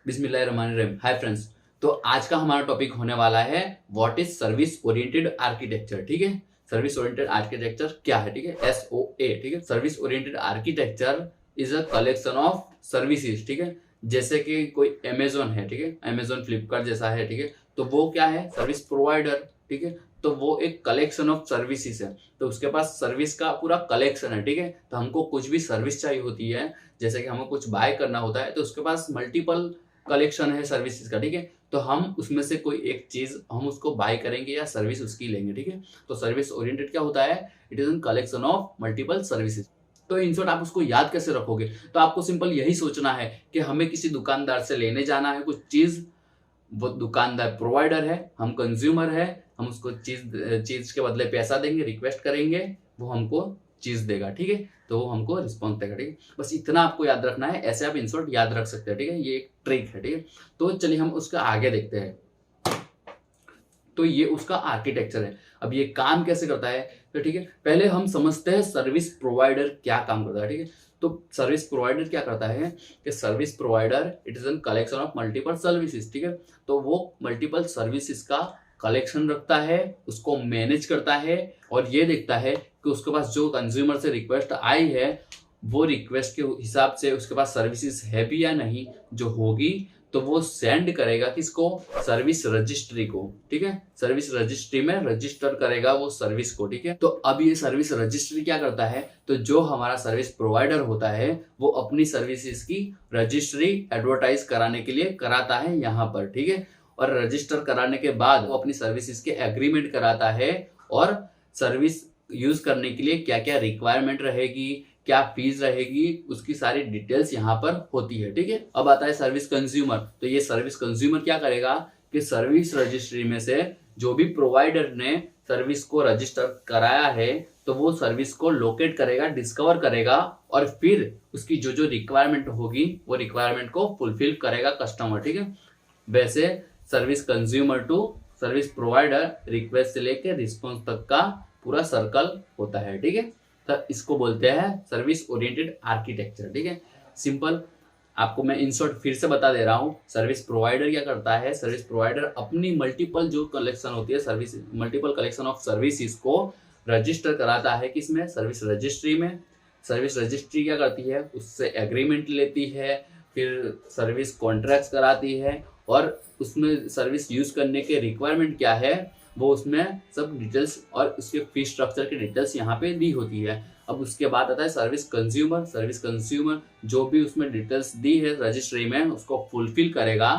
बिस्मिल्लाहिर्रहमानिर्रहीम। Hi friends. तो आज का हमारा टॉपिक होने वाला है what is service oriented architecture. ठीक है, सर्विस ओरिएंटेड आर्किटेक्चर क्या है? ठीक है, SOA। ठीक है, service oriented architecture is a collection of services. ठीक है, जैसे कि कोई अमेजोन है, ठीक है, अमेजोन फ्लिपकार्ट जैसा है, ठीक है, तो वो क्या है? Service provider. ठीक है, तो वो एक कलेक्शन ऑफ सर्विसेज है, तो उसके पास सर्विस का पूरा कलेक्शन है। ठीक है, तो हमको कुछ भी सर्विस चाहिए होती है, जैसे कि हमें कुछ बाय करना होता है, तो उसके पास मल्टीपल कलेक्शन है सर्विसेज का। ठीक है, तो हम उसमें से कोई एक चीज हम उसको बाय करेंगे या सर्विस उसकी लेंगे। ठीक है, तो सर्विस ओरिएंटेड क्या होता है? It is an collection of multiple services. तो इन शॉर्ट आप उसको याद कैसे रखोगे? तो आपको सिंपल यही सोचना है कि हमें किसी दुकानदार से लेने जाना है कुछ चीज, वो दुकानदार प्रोवाइडर है, हम कंज्यूमर है, हम उसको चीज के बदले पैसा देंगे, रिक्वेस्ट करेंगे, वो हमको चीज देगा। ठीक है, तो वो हमको रिस्पॉन्स देगा। ठीक है, बस इतना आपको याद रखना है, ऐसे आप इंसर्ट याद रख सकते हैं। ठीक है, ये एक ट्रिक है। ठीक है, तो चलिए हम उसका आगे देखते हैं। तो ये उसका आर्किटेक्चर है। अब ये काम कैसे करता है? तो ठीक है, पहले हम समझते हैं सर्विस प्रोवाइडर क्या काम करता है। ठीक है, तो सर्विस प्रोवाइडर क्या करता है कि service provider it is an collection of multiple services. ठीक है, तो वो मल्टीपल सर्विसेज का कलेक्शन रखता है, उसको मैनेज करता है और ये देखता है कि उसके पास जो कंज्यूमर से रिक्वेस्ट आई है वो रिक्वेस्ट के हिसाब से उसके पास सर्विसेज है भी या नहीं। जो होगी तो वो सेंड करेगा किसको? सर्विस रजिस्ट्री को। ठीक है, सर्विस रजिस्ट्री में रजिस्टर करेगा वो सर्विस को। ठीक है, तो अब ये सर्विस रजिस्ट्री क्या करता है? तो जो हमारा सर्विस प्रोवाइडर होता है वो अपनी सर्विसेज की रजिस्ट्री एडवर्टाइज कराने के लिए कराता है यहाँ पर। ठीक है, और रजिस्टर कराने के बाद वो अपनी सर्विसेज के एग्रीमेंट कराता है और सर्विस यूज करने के लिए क्या क्या रिक्वायरमेंट रहेगी, क्या फीस रहेगी, उसकी सारी डिटेल्स यहाँ पर होती है। ठीक है, अब आता है सर्विस कंज्यूमर। तो ये सर्विस कंज्यूमर क्या करेगा कि सर्विस रजिस्ट्री में से जो भी प्रोवाइडर ने सर्विस को रजिस्टर कराया है तो वो सर्विस को लोकेट करेगा, डिस्कवर करेगा और फिर उसकी जो जो रिक्वायरमेंट होगी वो रिक्वायरमेंट को फुलफिल करेगा कस्टमर। ठीक है, वैसे service consumer to service provider request से लेकर रिस्पॉन्स तक का पूरा सर्कल होता है। ठीक है, तो इसको बोलते हैं सर्विस ओरिएंटेड आर्किटेक्चर। ठीक है, सिंपल आपको मैं इन शॉर्ट फिर से बता दे रहा हूँ। सर्विस प्रोवाइडर क्या करता है? सर्विस प्रोवाइडर अपनी मल्टीपल जो कलेक्शन होती है service, multiple collection of services को रजिस्टर कराता है किसमें? सर्विस रजिस्ट्री में। सर्विस रजिस्ट्री क्या करती है? उससे एग्रीमेंट लेती है, फिर सर्विस कॉन्ट्रैक्ट कराती है और उसमें सर्विस यूज करने के रिक्वायरमेंट क्या है वो उसमें सब डिटेल्स और उसके फी स्ट्रक्चर की डिटेल्स यहाँ पे दी होती है। अब उसके बाद आता है सर्विस कंज्यूमर। सर्विस कंज्यूमर जो भी उसमें डिटेल्स दी है रजिस्ट्री में उसको फुलफिल करेगा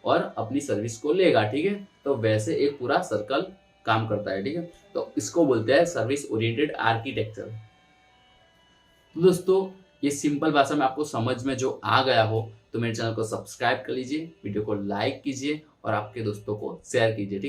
और अपनी सर्विस को लेगा। ठीक है, तो वैसे एक पूरा सर्कल काम करता है। ठीक है, तो इसको बोलते हैं सर्विस ओरिएंटेड आर्किटेक्चर। तो दोस्तों ये सिंपल भाषा में आपको समझ में जो आ गया हो तो मेरे चैनल को सब्सक्राइब कर लीजिए, वीडियो को लाइक कीजिए और आपके दोस्तों को शेयर कीजिए। ठीक।